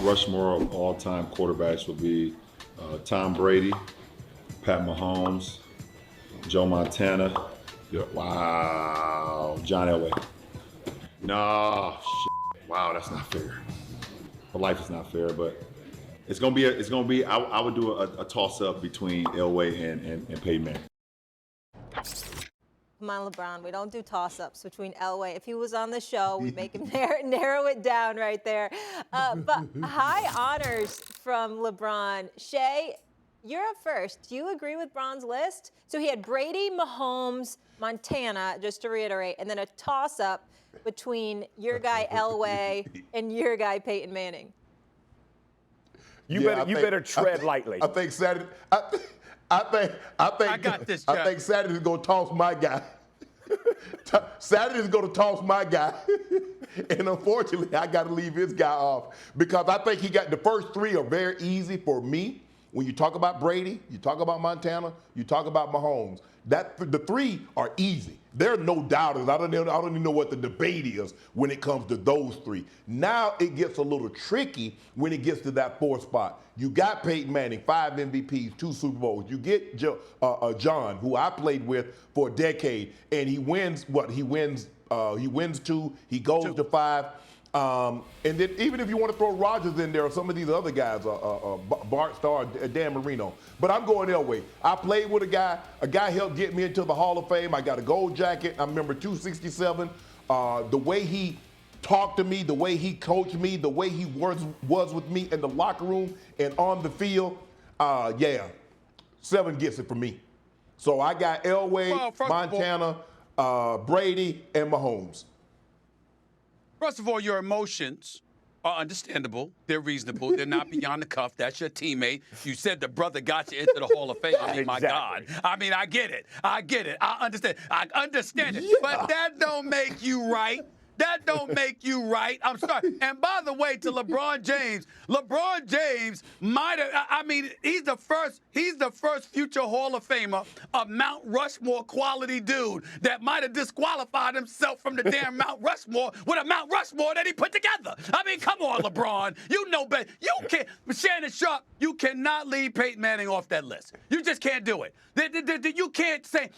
Rushmore of all-time quarterbacks would be Tom Brady, Pat Mahomes, Joe Montana. Yep. Wow, John Elway. No, shit. Wow, that's not fair. But life is not fair, but it's gonna be. I would do a toss-up between Elway and Peyton Manning. Come on, LeBron. We don't do toss-ups between Elway. If he was on the show, we'd make him narrow it down right there. But high honors from LeBron. Shay, you're up first. Do you agree with Bron's list? So he had Brady, Mahomes, Montana, just to reiterate, and then a toss-up between your guy Elway and your guy Peyton Manning. You better tread lightly. I think Saturday. I got this, Chuck. I think Saturday's going to toss my guy. Saturday's going to toss my guy. And unfortunately, I got to leave his guy off because I think he got the first three are very easy for me. When you talk about Brady, you talk about Montana, you talk about Mahomes. The three are easy. There are no doubters. I don't even know what the debate is when it comes to those three. Now it gets a little tricky when it gets to that fourth spot. You got Peyton Manning, 5 MVPs, 2 Super Bowls. You get John, who I played with for a decade, and he wins what? He wins 2. He goes to 5. And then even if you want to throw Rodgers in there or some of these other guys, Bart Starr, Dan Marino. But I'm going Elway. I played with a guy helped get me into the Hall of Fame. I got a gold jacket. I remember 267. The way he talked to me, the way he coached me, the way he was with me in the locker room and on the field, 7 gets it for me. So I got Elway, Montana, Brady, and Mahomes. First of all, your emotions are understandable. They're reasonable. They're not beyond the cuff. That's your teammate. You said the brother got you into the Hall of Fame. I mean, my God. I mean, I get it. I understand. I understand it. Yeah. But that don't make you right. That don't make you right. I'm sorry. And by the way, to LeBron James might have, I mean, he's the first future Hall of Famer, a Mount Rushmore quality dude that might have disqualified himself from the damn Mount Rushmore with a Mount Rushmore that he put together. I mean, come on, LeBron. You know better. You can't, Shannon Sharpe, you cannot leave Peyton Manning off that list. You just can't do it.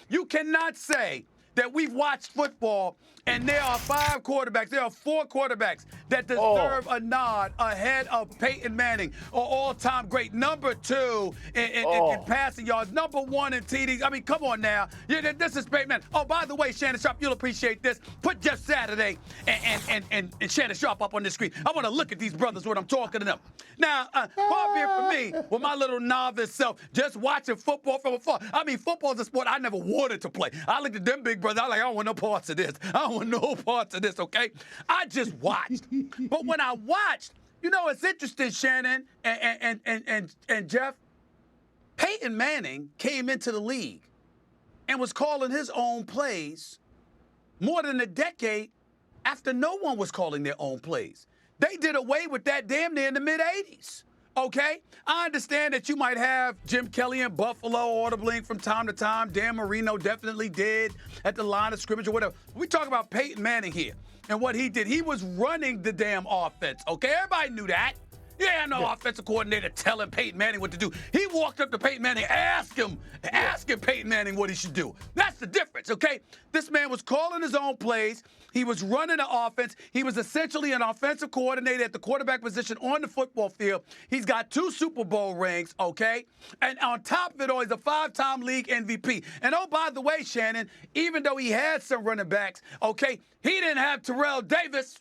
You cannot say that we've watched football and there are 5 quarterbacks, there are 4 quarterbacks that deserve a nod ahead of Peyton Manning, or all-time great, number 2 in passing yards, number 1 in TDs. I mean, come on now. This is Peyton Manning. Oh, by the way, Shannon Sharpe, you'll appreciate this. Put Jeff Saturday and Shannon Sharpe up on the screen. I want to look at these brothers when I'm talking to them. Now, far be it from me, with my little novice self, just watching football from afar. I mean, football is a sport I never wanted to play. I looked at them big brothers. I was like, I don't want no parts of this. I don't want no parts of this, okay? I just watched. But when I watched, you know, it's interesting, Shannon and Jeff. Peyton Manning came into the league and was calling his own plays more than a decade after no one was calling their own plays. They did away with that damn near in the mid-'80s. Okay? I understand that you might have Jim Kelly in Buffalo audibling from time to time. Dan Marino definitely did at the line of scrimmage or whatever. We talk about Peyton Manning here and what he did. He was running the damn offense. Okay? Everybody knew that. Yeah, no offensive coordinator telling Peyton Manning what to do. He walked up to Peyton Manning, asking Peyton Manning what he should do. That's the difference, okay? This man was calling his own plays. He was running the offense. He was essentially an offensive coordinator at the quarterback position on the football field. He's got 2 Super Bowl rings, okay? And on top of it all, he's a 5-time league MVP. And oh, by the way, Shannon, even though he had some running backs, okay, he didn't have Terrell Davis.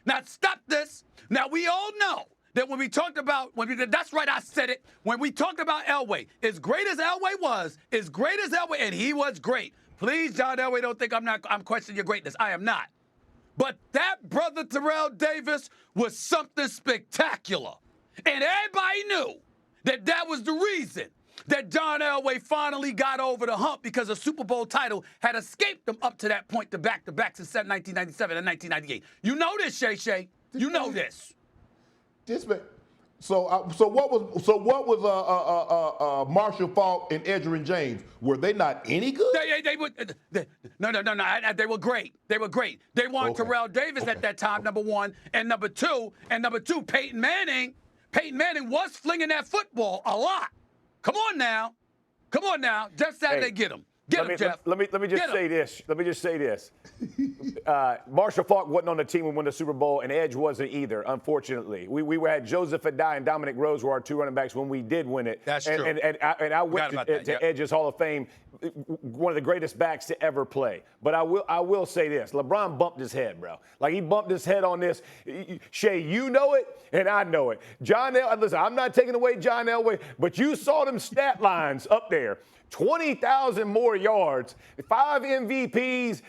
Now, stop this. Now, we all know that when we talked about, that's right, I said it. When we talked about Elway, as great as Elway was, and he was great. Please, John Elway, don't think I'm questioning your greatness. I am not. But that brother Terrell Davis was something spectacular. And everybody knew that that was the reason that John Elway finally got over the hump, because a Super Bowl title had escaped them up to that point, to back-to-back since 1997 and 1998. You know this, Shay. You know this. This man, So what was Marshall Faulk and Edgerrin James? Were they not any good? They no. They were great. They were great. They wanted Terrell Davis at that time, number one, and number two, Peyton Manning. Peyton Manning was flinging that football a lot. Come on now. Just Saturday, get him. Get him, Jeff. Let me just say this. Marshall Faulk wasn't on the team when we won the Super Bowl, and Edge wasn't either, unfortunately. We had Joseph Adai and Dominic Rose were our two running backs when we did win it. That's true. And I went to Edge's Hall of Fame, one of the greatest backs to ever play. But I will say this. LeBron bumped his head, bro. Like, he bumped his head on this. Shay, you know it, and I know it. Listen, I'm not taking away John Elway, but you saw them stat lines up there. 20,000 more yards, 5 MVPs.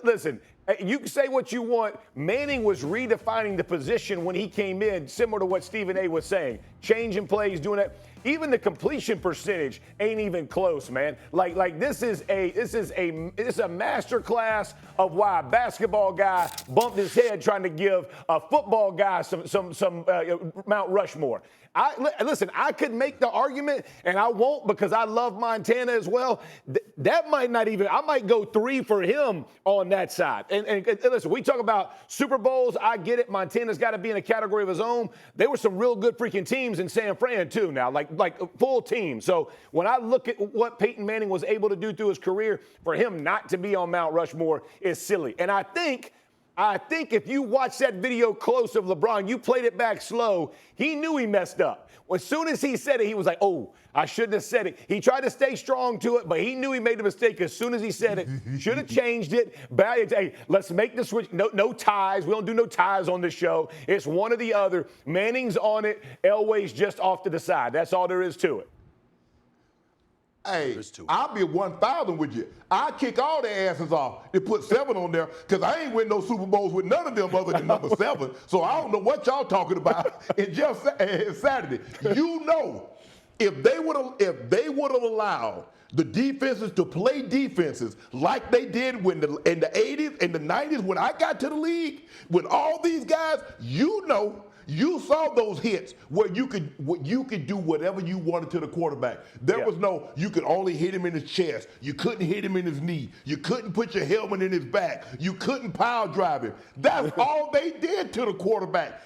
Listen, you can say what you want. Manning was redefining the position when he came in, similar to what Stephen A. was saying. Changing plays, doing that. Even the completion percentage ain't even close, man. Like this is a master class of why a basketball guy bumped his head trying to give a football guy some Mount Rushmore. Listen, I could make the argument, and I won't because I love Montana as well. That might not even, I might go 3 for him on that side. And listen, we talk about Super Bowls. I get it. Montana's got to be in a category of his own. There were some real good freaking teams in San Fran, too, now, like full team. So when I look at what Peyton Manning was able to do through his career, for him not to be on Mount Rushmore is silly. And I think if you watch that video close of LeBron, you played it back slow, he knew he messed up. As soon as he said it, he was like, oh, I shouldn't have said it. He tried to stay strong to it, but he knew he made a mistake as soon as he said it. Should have changed it. Hey, let's make the switch. No ties. We don't do no ties on this show. It's one or the other. Manning's on it. Elway's just off to the side. That's all there is to it. Hey, I'll be 1,000 with you. I kick all their asses off and put 7 on there because I ain't win no Super Bowls with none of them other than number 7. So I don't know what y'all talking about. And just Saturday, you know, if they would have allowed the defenses to play defenses like they did in the 80s and the 90s when I got to the league, with all these guys, you know. You saw those hits where you could do whatever you wanted to the quarterback. There was no, you could only hit him in his chest. You couldn't hit him in his knee. You couldn't put your helmet in his back. You couldn't pile drive him. That's all they did to the quarterback.